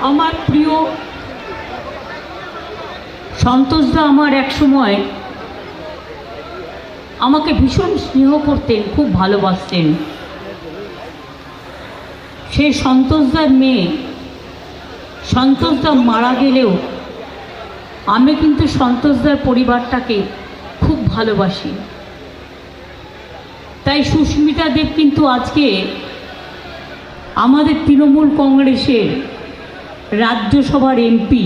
আমার প্রিয় সন্তোষদা আমার এক সময় আমাকে ভীষণ স্নেহ করতেন, খুব ভালোবাসতেন। সেই সন্তোষদার মেয়ে সন্তোষদা মারা গেলেও আমি কিন্তু সন্তোষদার পরিবারটাকে খুব ভালোবাসি। তাই সুস্মিতা দেব কিন্তু আজকে আমাদের তৃণমূল কংগ্রেসের রাজ্যসভার এমপি,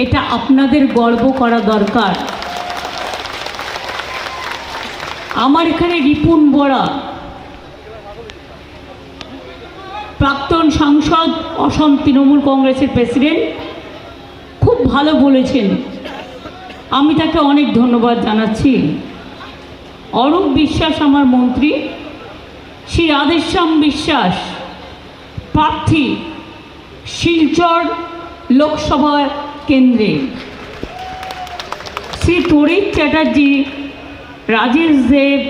এটা আপনাদের গর্ব করা দরকার। আমার এখানে রিপুন বরা, প্রাক্তন সাংসদ, অসম তৃণমূল কংগ্রেসের প্রেসিডেন্ট, খুব ভালো বলেছেন, আমি তাকে অনেক ধন্যবাদ জানাচ্ছি। অরূপ বিশ্বাস আমার মন্ত্রী, শ্রী রাধেশ্যাম বিশ্বাস প্রার্থী শিলচর লোকসভা কেন্দ্রে, শ্রী তরিৎ চ্যাটার্জি, রাজেশ দেব,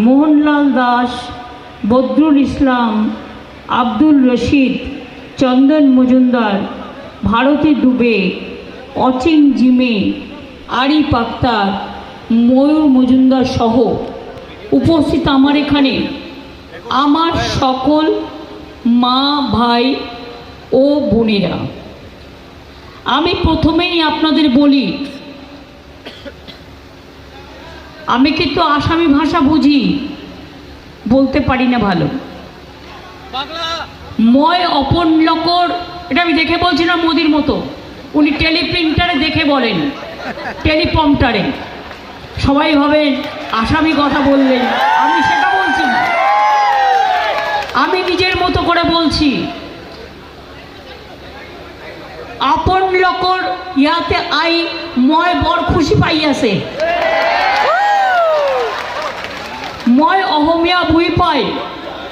মোহনলাল দাস, বদরুল ইসলাম, আব্দুল রশিদ, চন্দন মজুমদার, ভারতী দুবে, অচিন জিমে, আরিফ আক্তার, ময়ূর মজুমদার সহ উপস্থিত আমার এখানে আমার সকল মা, ভাই ও বোনেরা, আমি প্রথমেই আপনাদের বলি, আমি কিন্তু আসামি ভাষা বুঝি, বলতে পারি না ভালো। ময় অপন লকর, এটা আমি দেখে বলছি না মোদির মতো, উনি টেলিপ্রিন্টারে দেখে বলেন, টেলিপ্রম্পটারে। সবাই ভাবেন আসামি কথা বললেন, আমি সেটা বলছি না, আমি নিজের মতো করে বলছি। আপন লকর ইয়াতে আই ময় বড় খুশি পাইয়াছে, ময় অহমিয়া বুই পাই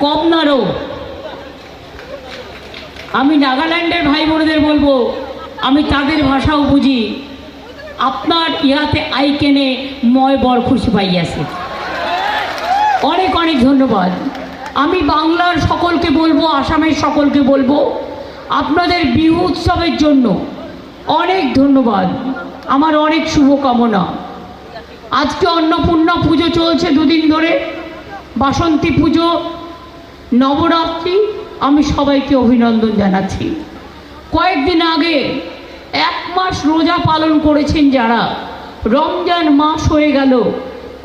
কম নারো। আমি নাগাল্যান্ডের ভাই বোনদের বলবো, আমি তাদের ভাষাও বুঝি। আপনার ইহাতে আই কেনে ময় বড় খুশি পাইয়াছে। অনেক অনেক ধন্যবাদ। আমি বাংলার সকলকে বলবো, আসামের সকলকে বলবো, আপনাদের বিহু উৎসবের জন্য অনেক ধন্যবাদ, আমার অনেক শুভকামনা। আজকে অন্নপূর্ণা পুজো চলছে দুদিন ধরে, বাসন্তী পুজো, নবরাত্রি, আমি সবাইকে অভিনন্দন জানাচ্ছি। কয়েকদিন আগে 1 মাস রোজা পালন করেছেন যারা, রমজান মাস হয়ে গেল,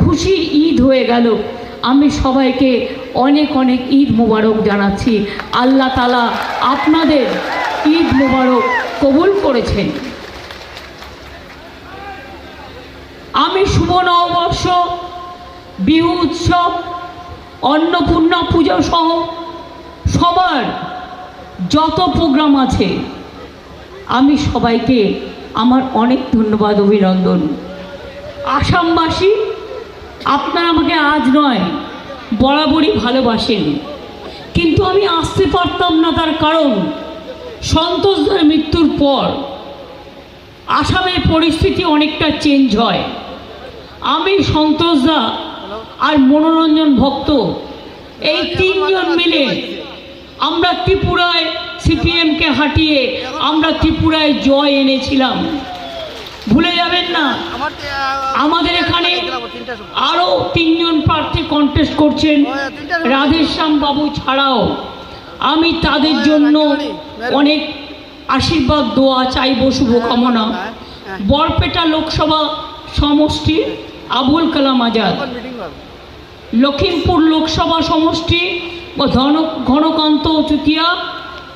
খুশির ঈদ হয়ে গেল, আমি সবাইকে অনেক অনেক ঈদ মোবারক জানাচ্ছি। আল্লাহ তাআলা আপনাদের ঈদ মোবারক কবুল করেছেন। আমি শুভ নববর্ষ, বিহু উৎসব, অন্নপূর্ণা পুজো সহ সবার যত প্রোগ্রাম আছে, আমি সবাইকে আমার অনেক ধন্যবাদ, অভিনন্দন। আসামবাসী, আপনারা আমাকে আজ নয় বরাবরই ভালোবাসেন, কিন্তু আমি আসতে পারতাম না, তার কারণ সন্তোষদার মৃত্যুর পর আসামের পরিস্থিতি অনেকটা চেঞ্জ হয়। আমি, সন্তোষদা আর মনোরঞ্জন ভক্ত, এই 3 জন মিলে আমরা ত্রিপুরায় সিপিএমকে হাঁটিয়ে আমরা ত্রিপুরায় জয় এনেছিলাম, ভুলে যাবেন না। আমাদের এখানে আরও 3 জন প্রার্থী কন্টেস্ট করছেন, রাধেশ্যাম বাবু ছাড়াও। আমি তাদের জন্য অনেক আশীর্বাদ, দোয়া চাইব, শুভকামনা। বরপেটা লোকসভা সমষ্টি আবুল কালাম আজাদ, লখিমপুর লোকসভা সমষ্টি ঘনকান্ত চুতিয়া,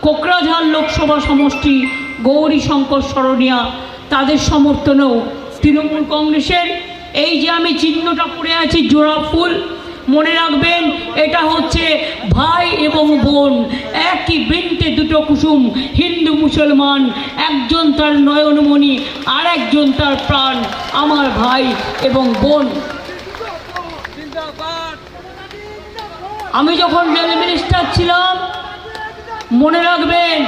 কোকরাঝাড় লোকসভা সমষ্টি গৌরী শঙ্কর সরণিয়া, তাদের সমর্থনেও তৃণমূল কংগ্রেসের এই যে আমি চিহ্নটা পড়ে আছি, জোড়া ফুল, মনে রাখবেন এটা হচ্ছে ভাই এবং বোন, একই বৃন্তে দুটো কুসুম। হিন্দু মুসলমান, একজন তার নয়নমণি আর একজন তার প্রাণ, আমার ভাই এবং বোন। আমি যখন রেল মিনিস্টার ছিলাম, মনে রাখবেন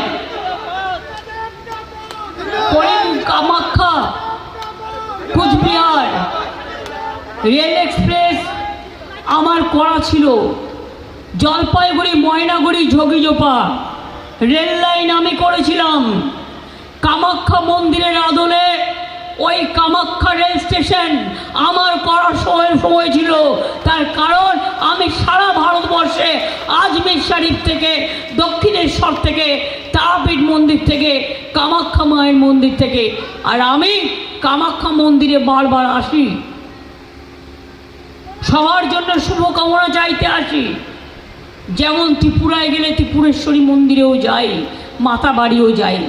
করিম কামাখ্যা কুচবিহার রেল এক্সপ্রেস আমার করা ছিল, জলপাইগুড়ি ময়নাগুড়ি ঝগিজোপা রেল লাইন আমি করেছিলাম। কামাখ্যা মন্দিরের আদলে ওই কামাখ্যা রেল স্টেশন আমার করার সময় ছিল। তার কারণ আমি সারা ভারতবর্ষে আজমির শরীফ থেকে, দক্ষিণেশ্বর থেকে, তারাপীঠ মন্দির থেকে, কামাখ্যা মায়ের মন্দির থেকে, আর আমি কামাখ্যা মন্দিরে বারবার আসি, সবার জন্য শুভকামনা চাইতে আসি। যেমন ত্রিপুরায় গেলে ত্রিপুরেশ্বরী মন্দিরেও যাই, মাতা বাড়িও যাই।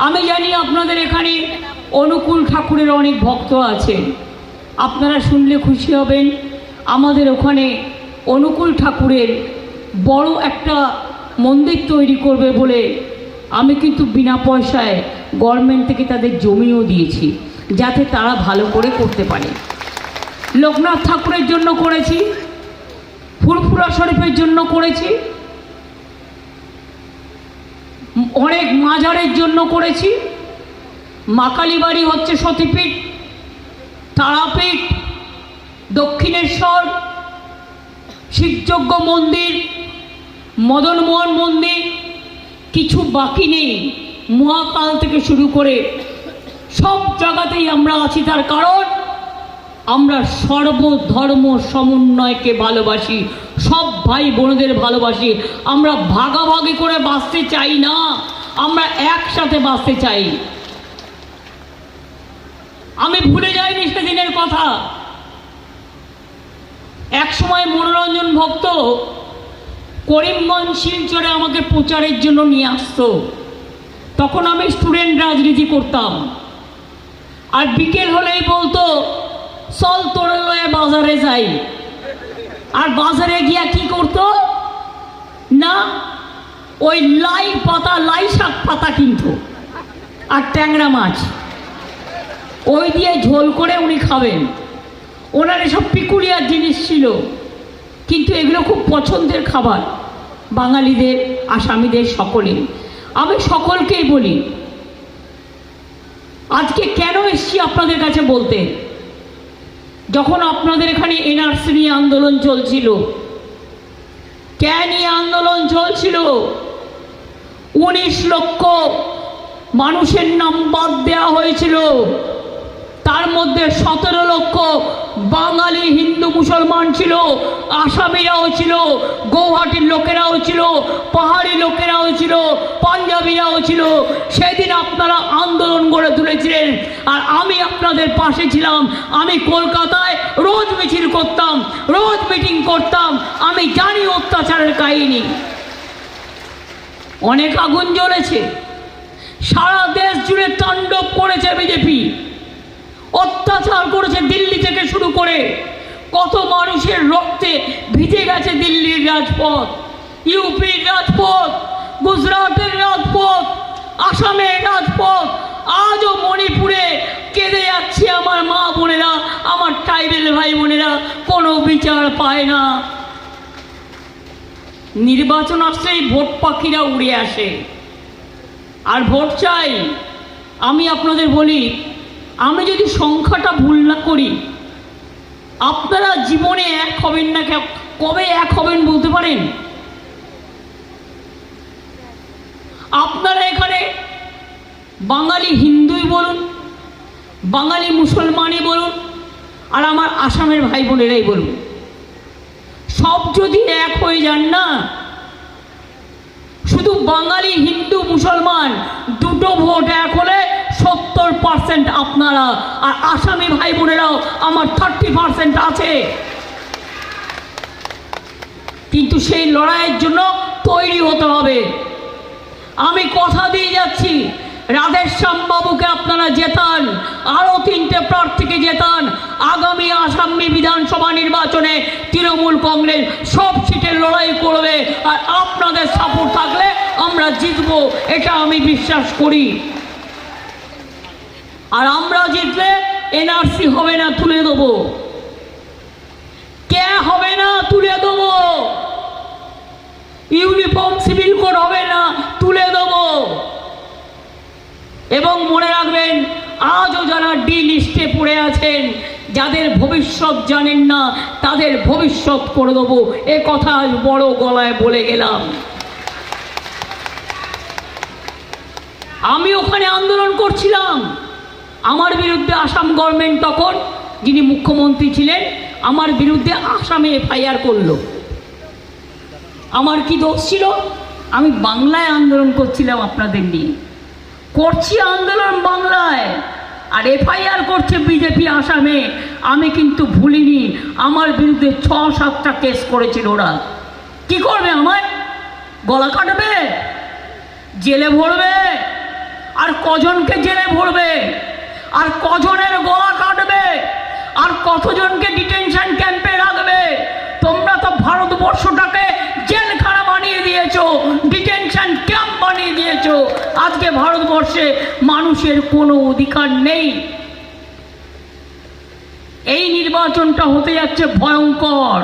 আমি জানি আপনাদের এখানে অনুকূল ঠাকুরের অনেক ভক্ত আছেন, আপনারা শুনলে খুশি হবেন। আমাদের ওখানে অনুকূল ঠাকুরের বড় একটা মন্দির তৈরি করবে বলে আমি কিন্তু বিনা পয়সায় গভর্নমেন্ট থেকে তাদের জমিও দিয়েছি, যাতে তারা ভালো করে করতে পারে। লোকনাথ ঠাকুরের জন্য করেছি, ফুরফুরা শরীফের জন্য করেছি, অনেক মাজারের জন্য করেছি। মা কালীবাড়ি হচ্ছে সতীপীঠ, তারাপীঠ, দক্ষিণেশ্বর, শিবযজ্ঞ মন্দির, মদনমোহন মন্দির, কিছু বাকি নেই। মহাকাল থেকে শুরু করে সব জায়গাতেই আমরা আছি। তার কারণ আমরা সর্বধর্ম সমন্বয়কে ভালোবাসি, সব ভাই বোনদের ভালোবাসি। আমরা ভাগাভাগি করে বাঁচতে চাই না, আমরা একসাথে বাঁচতে চাই। আমি ভুলে যাইনি সেদিনের কথা। এক সময় মনোরঞ্জন ভক্ত করিমগঞ্জ শিলচরে আমাকে প্রচারের জন্য নিয়ে আসতো। তখন আমি স্টুডেন্ট রাজনীতি করতাম, আর বিকেল হলেই বলতো চল তোরে লয়ে বাজারে যাই। আর বাজারে গিয়া কি করতো না, ওই লাই পাতা, লাই শাক পাতা কিনতো আর ট্যাংরা মাছ, ওই দিয়ে ঝোল করে উনি খাবেন। ওনার এসব পিকুলিয়ার জিনিস ছিল, কিন্তু এগুলো খুব পছন্দের খাবার বাঙালিদের, আসামিদের, সকলের। আমি সকলকেই বলি, আজকে কেন এসছি আপনাদের কাছে বলতে, যখন আপনাদের এখানে এনআরসি নিয়ে আন্দোলন চলছিল, কেন আন্দোলন চলছিল, 19 লক্ষ মানুষের নাম বাদ দেওয়া হয়েছিল। তার মধ্যে 17 লক্ষ বাঙালি হিন্দু মুসলমান ছিল, আসামিরাও ছিল, গৌহাটির লোকেরাও ছিল, পাহাড়ি লোকেরাও ছিল, পাঞ্জাবিরাও ছিল। সেদিন আপনারা আন্দোলন গড়ে তুলেছিলেন, আর আমি আপনাদের পাশে ছিলাম। আমি কলকাতায় রোজ মিছিল করতাম, রোজ মিটিং করতাম। আমি জানি অত্যাচারের কাহিনী। অনেক আগুন জ্বলেছে, সারা দেশ জুড়ে তাণ্ডব করেছে বিজেপি, অত্যাচার করেছে দিল্লি থেকে শুরু করে। কত মানুষের রক্তে ভিজে গেছে দিল্লির রাজপথ, ইউপির রাজপথ, গুজরাটের রাজপথ, আসামের রাজপথ। আজও মণিপুরে কেঁদে যাচ্ছে আমার মা বোনেরা, আমার ট্রাইবেল ভাই বোনেরা, কোনো বিচার পায় না। নির্বাচন আসলেই ভোট পাখিরা উড়ে আসে, আর ভোট চাই। আমি আপনাদের বলি, আমি যদি সংখ্যাটা ভুল না করি, আপনারা জীবনে এক হবেন না। কবে এক হবেন বলতে পারেন? আপনারা এখানে বাঙালি হিন্দুই বলুন, বাঙালি মুসলমানই বলুন, আর আমার আসামের ভাই বোনেরাই বলুন, সব যদি এক হয়ে যান না, শুধু বাঙালি হিন্দু মুসলমান দুটো ভোট এক হলে 70% আপনারা, আর আসামি ভাই বোনেরাও আমার 30% আছে। কিন্তু সেই লড়াইয়ের জন্য তৈরি হতে হবে। আমি কথা দিয়ে যাচ্ছি, রাধেশ্যাম বাবুকে আপনারা জেতান, আরও 3টে প্রার্থীকে জেতান। আগামী আসামি বিধানসভা নির্বাচনে তৃণমূল কংগ্রেস সব সিটের লড়াই করবে, আর আপনাদের সাপোর্ট থাকলে আমরা জিতবো, এটা আমি বিশ্বাস করি। আর আমরা জিতলে এনআরসি হবে না, তুলে দেবো। কে হবে না, তুলে দেবো। ইউনিফর্ম সিভিল কোড হবে না, তুলে দেবো। এবং মনে রাখবেন, আজও যারা ডি লিস্টে পড়ে আছেন, যাদের ভবিষ্যৎ জানেন না তাদের ভবিষ্যৎ করে দেবো, এ কথা আজ বড় গলায় বলে গেলাম। আমি ওখানে আন্দোলন করছিলাম, আমার বিরুদ্ধে আসাম গভর্নমেন্ট তখন যিনি মুখ্যমন্ত্রী ছিলেন আমার বিরুদ্ধে আসামে এফআইআর করলো। আমার কি দোষ ছিল? আমি বাংলায় আন্দোলন করছিলাম, আপনাদের নিয়ে করছি আন্দোলন বাংলায়, আর এফআইআর করছে বিজেপি আসামে। আমি কিন্তু ভুলিনি, আমার বিরুদ্ধে 6-7টা কেস করেছিল ওরা। কি করবে? আমায় গলা কাটবে, জেলে ভরবে, আর কজনকে জেলে ভরবে, আর কজনের গলা কাটবে, আর কতজনকে ডিটেনশন ক্যাম্পে রাখবে। তোমরা তো ভারতবর্ষটাকে জেলখানা বানিয়ে দিয়েছো, ডিটেনশন ক্যাম্প বানিয়ে দিয়েছো। আজকে ভারতবর্ষে মানুষের কোনো অধিকার নেই। এই নির্বাচনটা হতে যাচ্ছে ভয়ঙ্কর।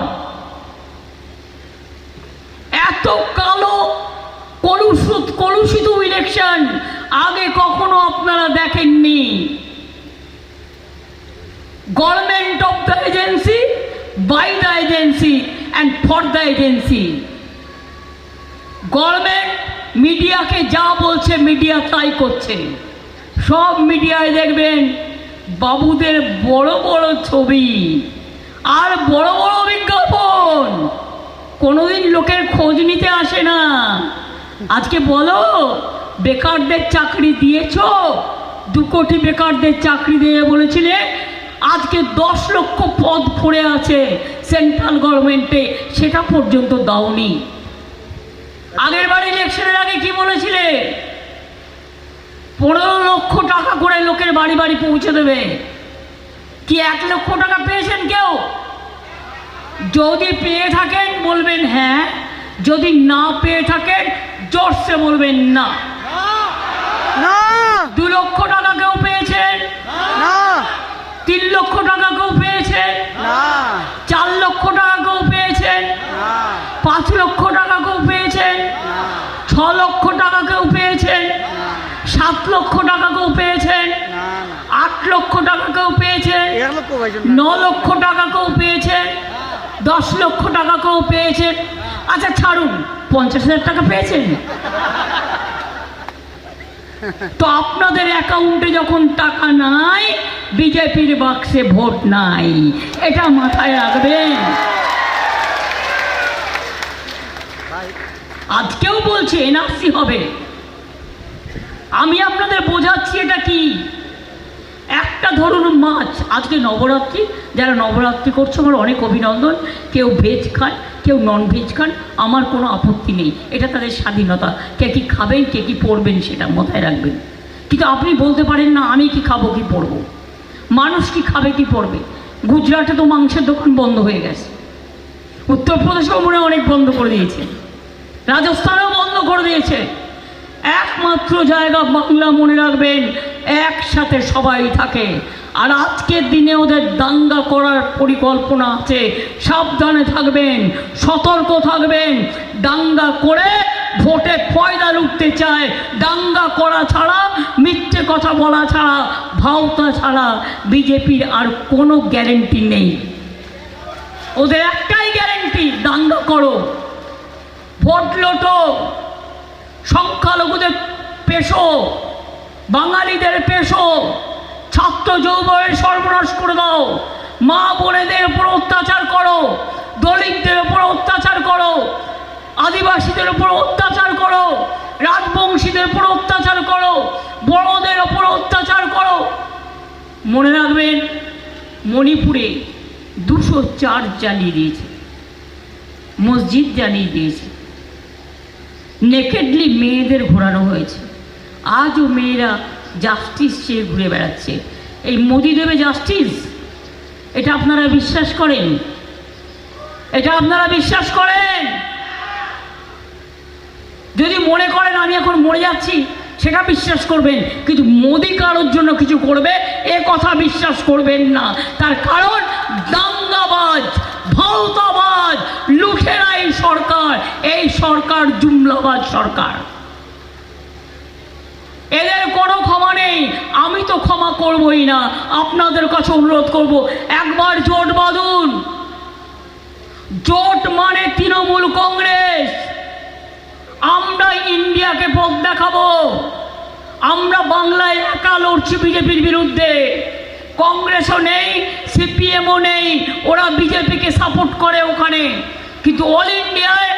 এত কালো কলুষিত ইলেকশন আগে কখনো আপনারা দেখেননি। Government of the agency, by the agency and for the agency. Government মিডিয়াকে যা বলছে মিডিয়া তাই করছে। সব মিডিয়ায় দেখবেন বাবুদের বড় বড় ছবি আর বড় বড় বিজ্ঞাপন, কোনোদিন লোকের খোঁজ নিতে আসে না। আজকে বলো বেকারদের চাকরি দিয়েছ? 2 কোটি বেকারদের চাকরি দিয়ে বলেছিলে, আজকে 10 লক্ষ পদ পড়ে আছে সেন্ট্রাল গভর্নমেন্টে, সেটা পর্যন্ত দাওনি। আগের বার ইলেকশনের আগে কি বলেছিলে? 15 লক্ষ টাকা করে লোকের বাড়ি বাড়ি পৌঁছে দেবে। কি 1 লক্ষ টাকা পেয়েছেন কেউ? যদি পেয়ে থাকেন বলবেন হ্যাঁ, যদি না পেয়ে থাকেন জোরসে বলবেন না। 2 লক্ষ টাকা কেউ পেয়েছেন? 3 লক্ষ টাকা কেউ পেয়েছেন? 4 লক্ষ টাকা কেউ পেয়েছেন? 5 লক্ষ টাকা কেউ পেয়েছেন? 6 লক্ষ টাকা কেউ পেয়েছেন? 7 লক্ষ টাকা কেউ পেয়েছেন? 8 লক্ষ টাকা কেউ পেয়েছেন? 9 লক্ষ টাকা কেউ পেয়েছেন? 10 লক্ষ টাকা কেউ পেয়েছেন? আচ্ছা ছাড়ুন, 50,000 টাকা পেয়েছেন? তো আপনাদের অ্যাকাউন্টে যখন টাকা নাই, বিজেপির বাক্সে ভোট নাই, এটা মাথায় রাখবেন। আজকেও বলছে এনআরসি হবে। আমি আপনাদের বোঝাচ্ছি এটা কি। একটা ধরুন মাছ, আজকে নবরাত্রি, যারা নবরাত্রি করছে আমার অনেক অভিনন্দন। কেউ ভেজ খান, কেউ নন ভেজ খান, আমার কোনো আপত্তি নেই, এটা তাদের স্বাধীনতা। কে কি খাবেন, কে কি পড়বেন সেটা মাথায় রাখবেন। কিন্তু আপনি বলতে পারেন না আমি কি খাবো কি পড়বো। মানুষ কি খাবে কি পড়বে। গুজরাটে তো মাংসের দোকান বন্ধ হয়ে গেছে, উত্তরপ্রদেশেও মনে অনেক বন্ধ করে দিয়েছে, রাজস্থানেও বন্ধ করে দিয়েছে। একমাত্র জায়গা বাংলা, মনে রাখবেন, একসাথে সবাই থাকে। আর আজকের দিনে ওদের দাঙ্গা করার পরিকল্পনা আছে, সাবধানে থাকবেন, সতর্ক থাকবেন। দাঙ্গা করে ভোটে ফয়দা লুটতে চায়। দাঙ্গা করা ছাড়া, মিথ্যে কথা বলা ছাড়া, ভাওতা ছাড়া বিজেপির আর কোনো গ্যারেন্টি নেই। ওদের একটাই গ্যারেন্টি, দাঙ্গা করো, ভোট লোটো, সংখ্যালঘুদের পেশো, বাঙালিদের পেশো, ছাত্র যৌবনের সর্বনাশ করে দাও, মা বোনেদের উপর অত্যাচার করো, দলিতদের উপর অত্যাচার করো, আদিবাসীদের উপর অত্যাচার করো, রাজবংশীদের উপর অত্যাচার করো, বড়দের উপর অত্যাচার করো। মনে রাখবেন, মণিপুরে 200 চার্চ জ্বালিয়ে দিয়েছে, মসজিদ জ্বালিয়ে দিয়েছে, নেকেডলি মেয়েদের ঘোরানো হয়েছে। আজও মেয়েরা জাস্টিস চেয়ে ঘুরে বেড়াচ্ছে। এই মোদি দেবে জাস্টিস? এটা আপনারা বিশ্বাস করেন? এটা আপনারা বিশ্বাস করেন? যদি মনে করেন আমি এখন মরে যাচ্ছি, সেটা বিশ্বাস করবেন, কিন্তু মোদি কারোর জন্য কিছু করবে এ কথা বিশ্বাস করবেন না। তার কারণ দাঙ্গাবাজ, ভাওতাবাজ, লুঠেরা এই সরকার। এই সরকার জুমলাবাজ সরকার। এদের কোনো ক্ষমা নেই, আমি তো ক্ষমা করবই না। আপনাদের কাছে অনুরোধ করব, একবার জোট বাঁধুন। জোট মানে তৃণমূল কংগ্রেস। আমরা ইন্ডিয়াকে পথ দেখাবো। আমরা বাংলায় একা লড়ছি বিজেপির বিরুদ্ধে। কংগ্রেসও নেই, সিপিএমও নেই, ওরা বিজেপিকে সাপোর্ট করে ওখানে। কিন্তু অল ইন্ডিয়ায়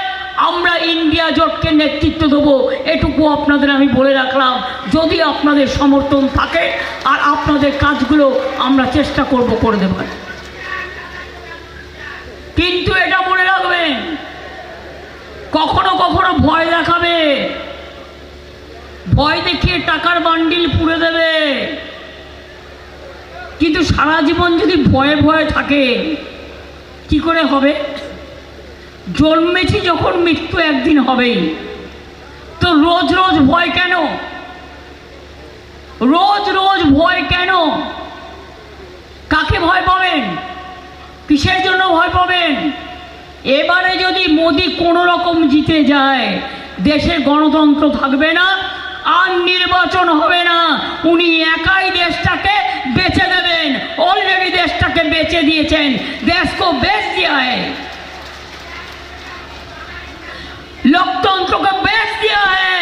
আমরা ইন্ডিয়া জোটকে নেতৃত্ব দেবো, এটুকু আপনাদের আমি বলে রাখলাম। যদি আপনাদের সমর্থন থাকে আর আপনাদের কাজগুলো আমরা চেষ্টা করব করে দেবার। কিন্তু এটা মনে রাখবেন, কখনো কখনো ভয় দেখাবে, ভয় দেখিয়ে টাকার বান্ডিল পুড়ে দেবে। কিন্তু সারা জীবন যদি ভয়ে ভয়ে থাকে কি করে হবে? জন্মেছি যখন, মৃত্যু একদিন হবেই। তো রোজ রোজ ভয় কেন? রোজ রোজ ভয় কেন? কাকে ভয় পাবেন? কিসের জন্য ভয় পাবেন? এবারে যদি মোদি কোনো রকম জিতে যায়, দেশে গণতন্ত্র থাকবে না, আর নির্বাচন হবে না। উনি একাই দেশটাকে বেচে দেবেন। অলরেডি দেশটাকে বেচে দিয়েছেন। देश को बेच दिया है, लोकतंत्र को बेच दिया है,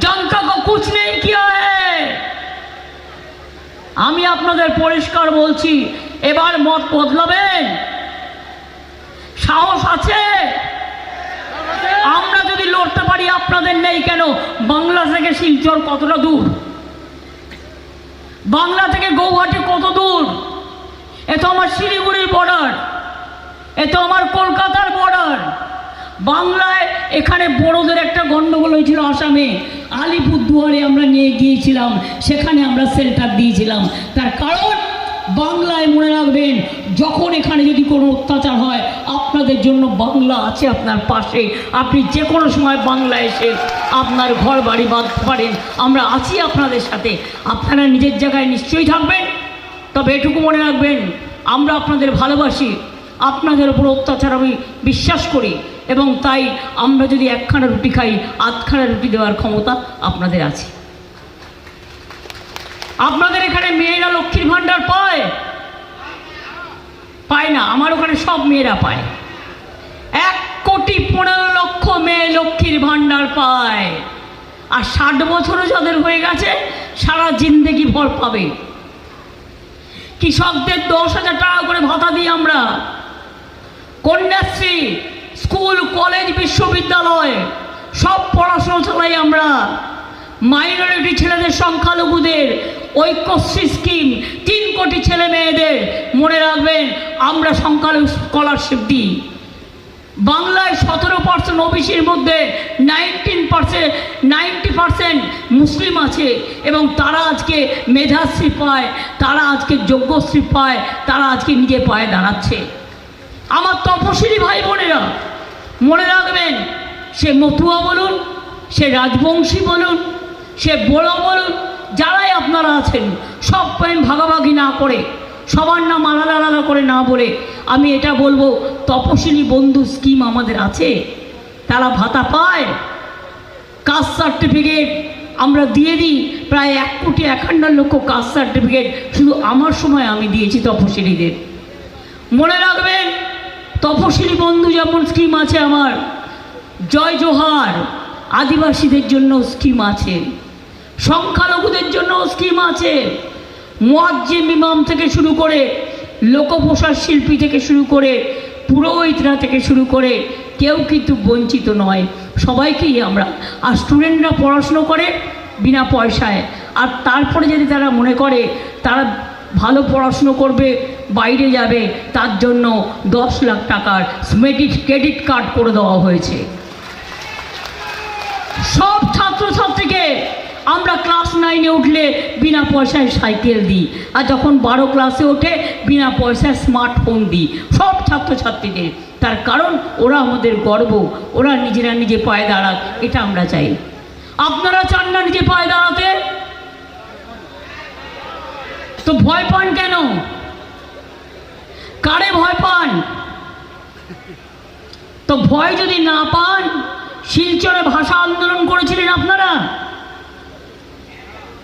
जनता को कुछ नहीं किया है। আমি আপনাদের পরিষ্কার বলছি, এবার মত বদলাবেন? সাহস আছে? আমরা যদি লড়তে পারি, আপনাদের নেই কেন? বাংলা থেকে শিলচর কতটা দূর? বাংলা থেকে গৌহাটি কত দূর? এ তো আমার শিলিগুড়ির বর্ডার, এ তো আমার কলকাতার বর্ডার। বাংলায় এখানে বড়দের একটা গন্ডগোল হয়েছিল আসামে, আলিপুরদুয়ারে আমরা নিয়ে গিয়েছিলাম, সেখানে আমরা সেন্টার দিয়েছিলাম। তার কারণ বাংলায় মনে রাখবেন, যখন এখানে যদি কোনো অত্যাচার হয়, আপনাদের জন্য বাংলা আছে আপনার পাশে। আপনি যে কোনো সময় বাংলা এসে আপনার ঘর বাড়ি বাঁধতে পারেন। আমরা আছি আপনাদের সাথে। আপনারা নিজের জায়গায় নিশ্চয়ই থাকবেন। তবে এটুকু মনে রাখবেন, আমরা আপনাদের ভালোবাসি, আপনাদের উপর অত্যাচার আমি বিশ্বাস করি, এবং তাই আমরা যদি একখানা রুটি খাই, আধখানা রুটি দেওয়ার ক্ষমতা আপনাদের আছে। আপনাদের এখানে মেয়েরা লক্ষ্মীর ভাণ্ডার পায়? পায় না। আমার ওখানে সব মেয়েরা পায়। 1,15,00,000 মেয়ে লক্ষ্মীর ভাণ্ডার পায়। আর 60 বছরও যাদের হয়ে গেছে, সারা জিন্দেগি ভর পাবে। কৃষকদের 10,000 টাকা করে ভাতা দিই আমরা। কন্যাশ্রী, স্কুল, কলেজ, বিশ্ববিদ্যালয় সব পড়াশোনা চালাই আমরা। মাইনরিটি ছেলেদের, সংখ্যালঘুদের ঐক্যশ্রী স্কিম, 3 কোটি ছেলে মেয়েদের। মনে রাখবেন, আমরা সংখ্যালঘু স্কলারশিপ দিই। বাংলায় 17% ওবিসির মধ্যে 90% মুসলিম আছে, এবং তারা আজকে মেধাশ্রী পায়, তারা আজকে যোগ্যশ্রী পায়, তারা আজকে নিজে পায়ে দাঁড়াচ্ছে। আমার তপশিলি ভাই বোনেরা মনে রাখবেন, সে মতুয়া বলুন, সে রাজবংশী বলুন, সে বড়ো বলুন, যারাই আপনারা আছেন, সব পয়েন্ট ভাগাভাগি না করে, সবার নাম আলাদা আলাদা করে না বলে আমি এটা বলবো, তপশিলি বন্ধু স্কিম আমাদের আছে, তারা ভাতা পায়। কাস্ট সার্টিফিকেট আমরা দিয়ে দিই, প্রায় 1,51,00,000 কাস্ট সার্টিফিকেট শুধু আমার সময় আমি দিয়েছি তপশিলিদের। মনে রাখবেন, তপশিলি বন্ধু যেমন স্কিম আছে আমার, জয় জোহার আদিবাসীদের জন্য স্কিম আছে, সংখ্যালঘুদের জন্য স্কিম আছে, মুয়াজ্জিম ইমাম থেকে শুরু করে, লোকপ্রসাদ শিল্পী থেকে শুরু করে, পুরোহিতরা থেকে শুরু করে কেউ কিন্তু বঞ্চিত নয়, সবাইকেই আমরা। আর স্টুডেন্টরা পড়াশুনো করে বিনা পয়সায়। আর তারপরে যদি তারা মনে করে তারা ভালো পড়াশুনো করবে, বাইরে যাবে, তার জন্য 10 লাখ টাকার ক্রেডিট কার্ড করে দেওয়া হয়েছে। সব ছাত্রছাত্রীকে আমরা ক্লাস 9-এ উঠলে বিনা পয়সায় সাইকেল দিই, আর যখন 12 ক্লাসে ওঠে বিনা পয়সায় স্মার্টফোন দিই সব ছাত্রছাত্রীদের। তার কারণ ওরা আমাদের গর্ব, ওরা নিজেরা নিজে পায়ে দাঁড়াক, এটা আমরা চাই। আপনারা চান না নিজে পায়ে দাঁড়াতে? তো ভয় পান কেন? কারে ভয় পান? তো ভয় যদি না পান, শিলচরে ভাষা আন্দোলন করেছিলেন আপনারা,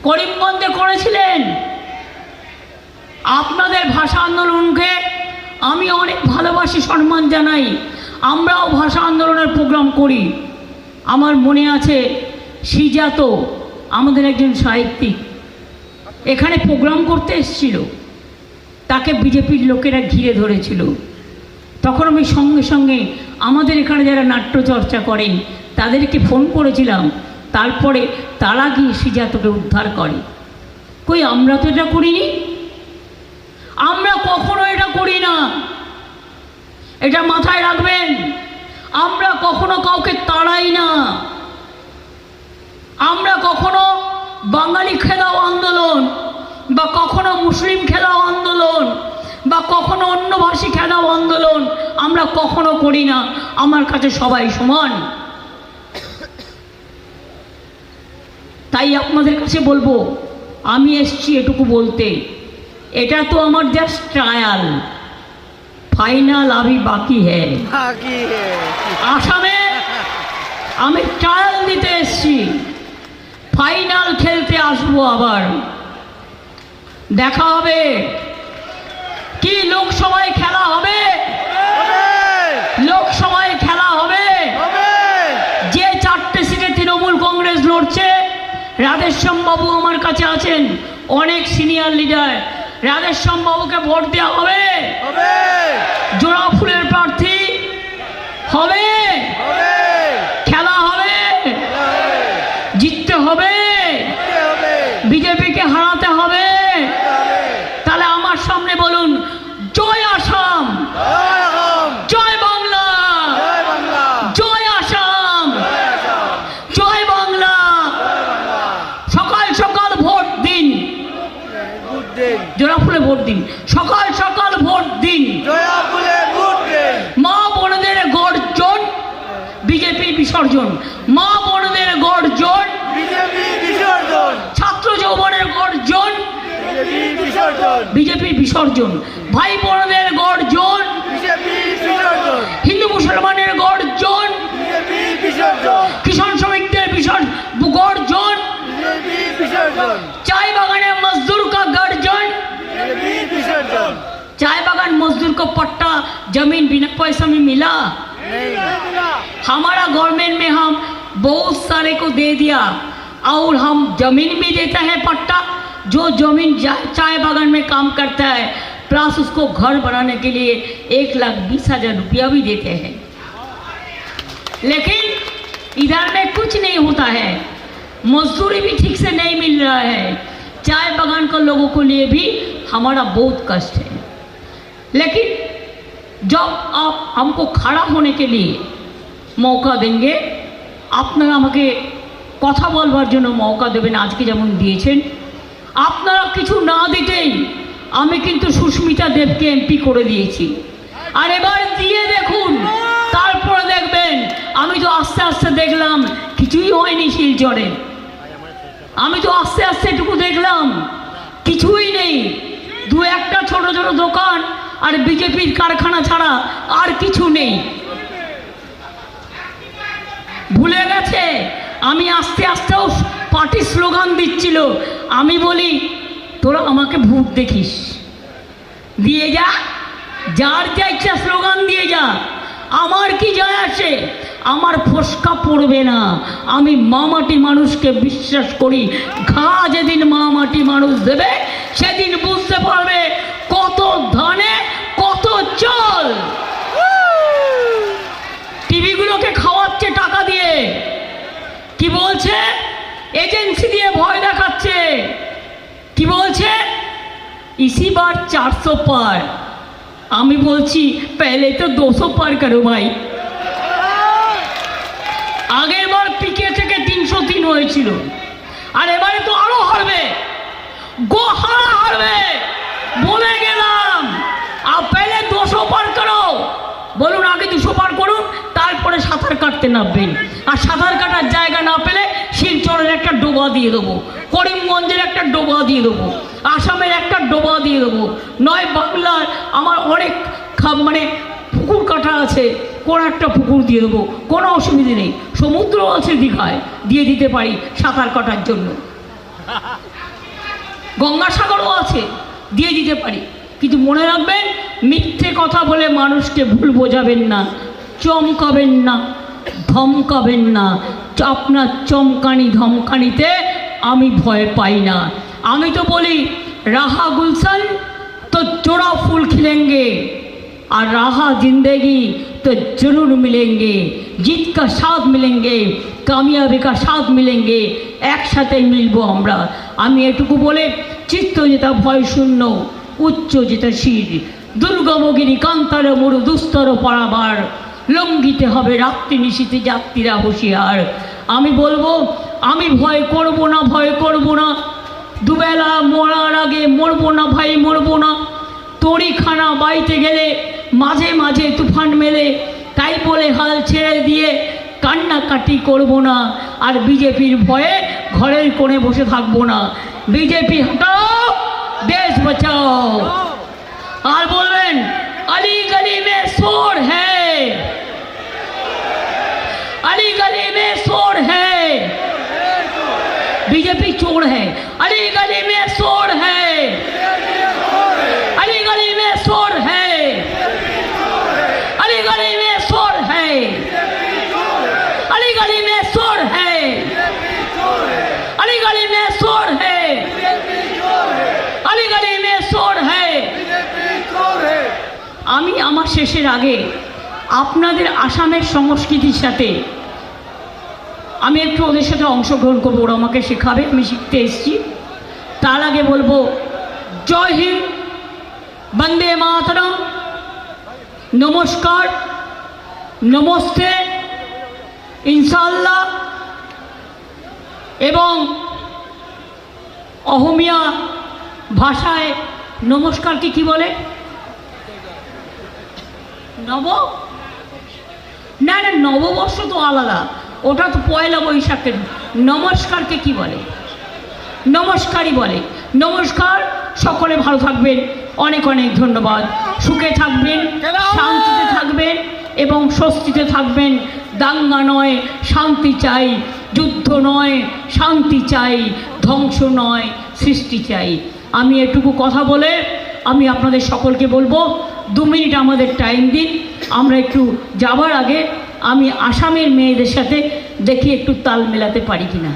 করিমগঞ্জে করেছিলেন। আপনাদের ভাষা আন্দোলনকে আমি অনেক ভালোবাসি, সম্মান জানাই। আমরাও ভাষা আন্দোলনের প্রোগ্রাম করি। আমার মনে আছে শ্রীজাত আমাদের একজন সাহিত্যিক এখানে প্রোগ্রাম করতে এসেছিল, তাকে বিজেপির লোকেরা ঘিরে ধরেছিল। তখন আমি সঙ্গে সঙ্গে আমাদের এখানে যারা নাট্যচর্চা করেন তাদেরকে ফোন করেছিলাম, তারপরে তারা গিয়ে শ্রীজাতকে উদ্ধার করে। কই আমরা তো এটা করিনি, আমরা কখনো এটা করি না, এটা মাথায় রাখবেন। আমরা কখনো কাউকে তাড়াই না, আমরা কখনো বাঙালি খেলাও আন্দোলন বা কখনো মুসলিম খেলাও আন্দোলন বা কখনো অন্য ভাষী খেলাও আন্দোলন আমরা কখনো করি না। আমার কাছে সবাই সমান। তাই আপনাদের কাছে বলবো, আমি এসছি এটুকু বলতে, এটা তো আমার জাস্ট ট্রায়াল, ফাইনাল আভি বাকি হ্যায়। আসামে আমি ট্রায়াল দিতে এসছি, ফাইনাল খেলতে আসবো। আবার দেখা হবে। কি লোকসভায় খেলা হবে, লোকসভায় খেলা হবে। যে 4টে সিটে তৃণমূল কংগ্রেস লড়ছে, রাধেশ্যাম বাবু আমার কাছে আছেন, অনেক সিনিয়র লিডার। রাধেশ্যাম বাবুকে ভোট দেওয়া হবে, জোড়া ফুলের প্রার্থী হবে, খেলা হবে, জিততে হবে, বিজেপিকে হারাতে হবে। তাহলে আমার সামনে বলুন, জয় আসাম, জয় বাংলা, জয় আসাম, জয় বাংলা। সকাল সকাল ভোট দিন, জোড়া ফুলে ভোট দিন, সকাল সকাল ভোট দিন। মা বোনদের গর্জন, বিজেপি বিসর্জন। মা বোনদের গর্জন, ছাত্র যৌবনের গর্জন, বিজেপি বিসর্জন। ভাই বোনদের গর্জন, হিন্দু মুসলমানের গর্জন, কিষাণ শ্রমিকদের গর্জন, চাय बागान मजदूर का गर्जन। चाय बागान मजदूर को पट्टा जमीन बिना पैसा में मिला नहीं। हमारा गवर्नमेंट में हम बहुत सारे को दे दिया और हम जमीन भी देता है पट्टा। जो जमीन चाय बागान में काम करता है प्लस उसको घर बनाने के लिए 1,20,000 रुपया भी देते हैं। लेकिन इधर में कुछ नहीं होता है, मजदूरी भी ठीक से नहीं मिल रहा है। चाय बागान के लोगों को लिए भी हमारा बहुत कष्ट है। लेकिन जब आप हमको खड़ा होने के लिए मौका देंगे, আপনারা আমাকে কথা বলবার জন্য মৌকা দেবেন, আজকে যেমন দিয়েছেন। আপনারা কিছু না দিতেই আমি কিন্তু সুস্মিতা দেবকে এমপি করে দিয়েছি। আর এবার দিয়ে দেখুন, তারপরে দেখবেন। আমি তো আস্তে আস্তে দেখলাম কিছুই হয়নি শিলচরে। আমি তো আস্তে আস্তে এটুকু দেখলাম কিছুই নেই, 2-1টা ছোট ছোট দোকান আর বিজেপির কারখানা ছাড়া আর কিছু নেই। ভুলে গেছে। আমি আস্তে আস্তেও পার্টি স্লোগান দিচ্ছিল। আমি বলি তোরা আমাকে ভোট দেখিস, দিয়ে যা, যার যা ইচ্ছা স্লোগান দিয়ে যা, আমার কি যায় আসে, আমার ফসকা পড়বে না। আমি মা মাটি মানুষকে বিশ্বাস করি। ঘা যেদিন মা মাটি মানুষ দেবে সেদিন বুঝতে পারবে কত ধানে কত চাল। টিভিগুলোকে খাওয়াচ্ছে টাকা দিয়ে, কি বলছে, এজেন্সি দিয়ে ভয় দেখাচ্ছে। কি বলছে, इसी बार 400 पार। আমি বলছি पहले तो 200 पार करो भाई। আগের বার পিকে থেকে 303 হয়েছিল, আর এবারে তো আরো হারবে, গোহারা হারবে বলে গেলাম। আর पहले 200 पार करो। বলুন আগে 200 পার করুন, তারপরে সাঁতার কাটতে নামবেন। আর সাঁতার কাটার জায়গা না পেলে শিলচরের একটা ডোবা দিয়ে দেবো, করিমগঞ্জের একটা ডোবা দিয়ে দেবো, আসামের একটা ডোবা দিয়ে দেবো। নয় বাংলার আমার অনেক মানে পুকুর কাটা আছে, কোনো একটা পুকুর দিয়ে দেবো, কোনো অসুবিধে নেই। সমুদ্র আছে দীঘায়, দিয়ে দিতে পারি সাঁতার কাটার জন্য। গঙ্গাসাগরও আছে, দিয়ে দিতে পারি। কিন্তু মনে রাখবেন, মিথ্যে কথা বলে মানুষকে ভুল বোঝাবেন না, চমকাবেন না, ধমকাবেন না। আপনার চমকানি ধমকানিতে আমি ভয় পাই না। আমি তো বলি রাহা গুলशन तो जोड़ा फूल खिलेंगे और राहा जिंदगी तो जरूर मिलेंगे, जीत का साथ मिलेंगे, कामयाबी का साथ मिलेंगे, एक साथ मिलबो আমরা। আমি এটুকু বলে চিত্ত যেটা ভয় শূন্য, উচ্চ যেটা শির, দুর্গমগিরি কান্তার মরু দুস্তর পারাবার, লঙ্ঘিতে হবে রাত্রি নিশীতে যাত্রীরা হুঁশিয়ার। আমি বলবো, আমি ভয় করব না, ভয় করব না। দুবেলা মরার আগে মরবো না ভাই, মরবো না। তড়িখানা বাইতে গেলে মাঝে মাঝে তুফান মেলে, তাই বলে হাল ছেড়ে দিয়ে কান্নাকাটি করব না। আর বিজেপির ভয়ে ঘরের কোণে বসে থাকবো না। বিজেপি হটাও, দেশ বাঁচাও। আর বলবেন अली गली में शोर है, अली गली में शोर है, बीजेपी चोर है। अली गली में शोर है, अली गली में शोर है, अली गली में शोर है, अली गली में शोर है, अली गली में शोर है, अली गली में शोर है। আমি আমার শেষের আগে আপনাদের আসামের সংস্কৃতির সাথে আমি একটু ওদের সাথে অংশগ্রহণ করবো, ওরা আমাকে শেখাবে, আমি শিখতে এসেছি। তার আগে বলবো জয় হিন্দ, বন্দে মাতরম, নমস্কার, নমস্তে, ইনশাআল্লাহ। এবং অহমিয়া ভাষায় নমস্কারকে কি বলে? নব না না, নববর্ষ তো আলাদা, ওটা তো পয়লা বৈশাখের। নমস্কারকে কি বলে? নমস্কারই বলে। নমস্কার, সকলে ভালো থাকবেন, অনেক অনেক ধন্যবাদ। সুখে থাকবেন, শান্তিতে থাকবেন এবং স্বস্তিতে থাকবেন। দাঙ্গা নয়, শান্তি চাই, যুদ্ধ নয়, শান্তি চাই, ধ্বংস নয়, সৃষ্টি চাই। আমি এটুকু কথা বলে আমি আপনাদের সকলকে বলবো 2 মিনিট আমাদের টাইম দিন। আমরা একটু যাবার আগে আমি আসামের মেয়েদের সাথে দেখি একটু তাল মেলাতে পারি কিনা।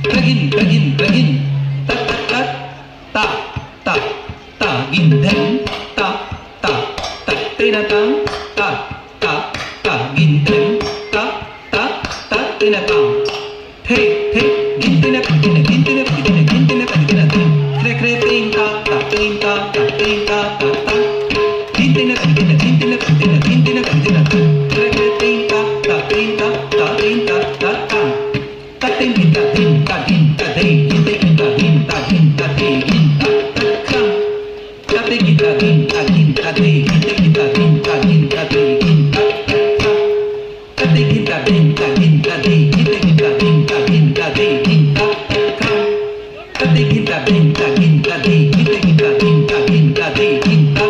Tagin, tagin, tagin, tak tak tak. gindhen ta ta ta tina ta ta ta ta gindhen ta ta ta tina ta the the gindhen gindhen gindhen gindhen gindhen gindhen kre kre tin ta ta tin ta ta tin ta ta ta gindhen gindhen gindhen gindhen gindhen gindhen kre kre tin ta ta tin ta ta tin ta ta ta ta tin ta tin ta tin ta dei gindhen ta tin ta tin ta dei ginta ta ta ta ginta ginta ginta dei ginta ginta ginta dei ginta ta ginta ginta ginta dei ginta ginta ginta dei ginta ta ginta ginta ginta dei ginta ginta ginta dei ginta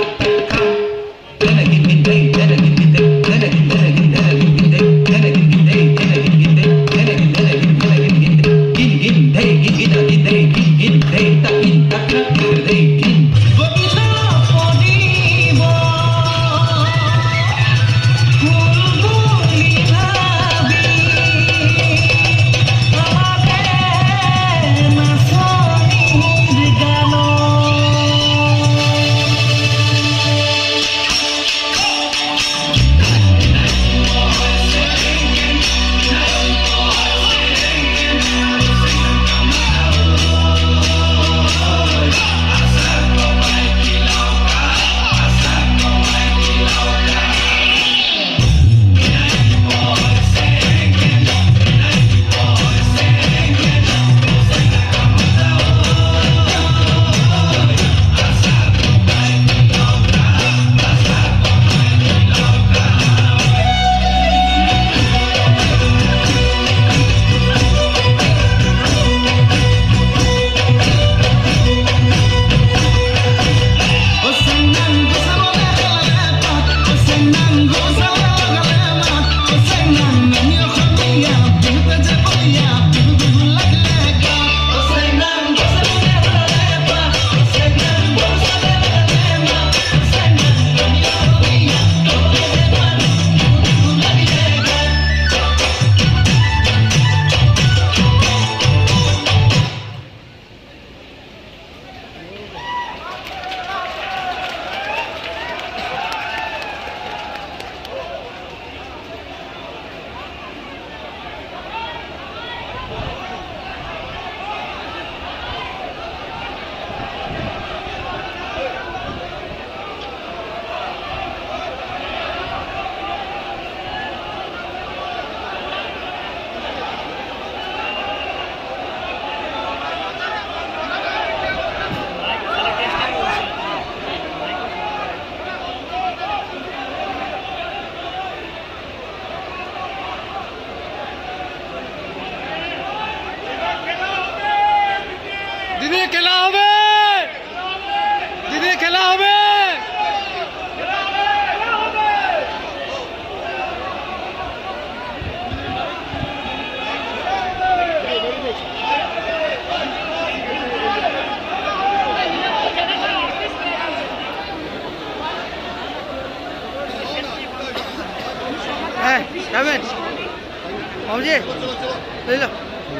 dena ginta dei dena ginta dei dena ginta dei dena ginta dei dena ginta dei dena ginta dei dena ginta dei dena ginta dei gin dei ginta dei gin dei ta ginta dei gin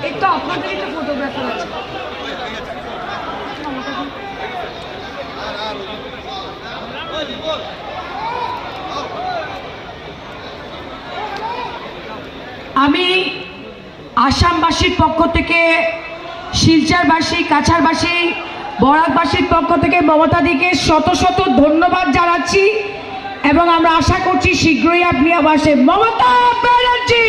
একটু আপনাদের একটা photographer আছে। আমি আসামবাসীর পক্ষ থেকে, শিলচরবাসী, কাছাড়বাসী, বরাকবাসীর পক্ষ থেকে মমতাদিকে শত শত ধন্যবাদ জানাচ্ছি এবং আমরা আশা করছি শীঘ্রই আপনি আবার মমতা ব্যানার্জি।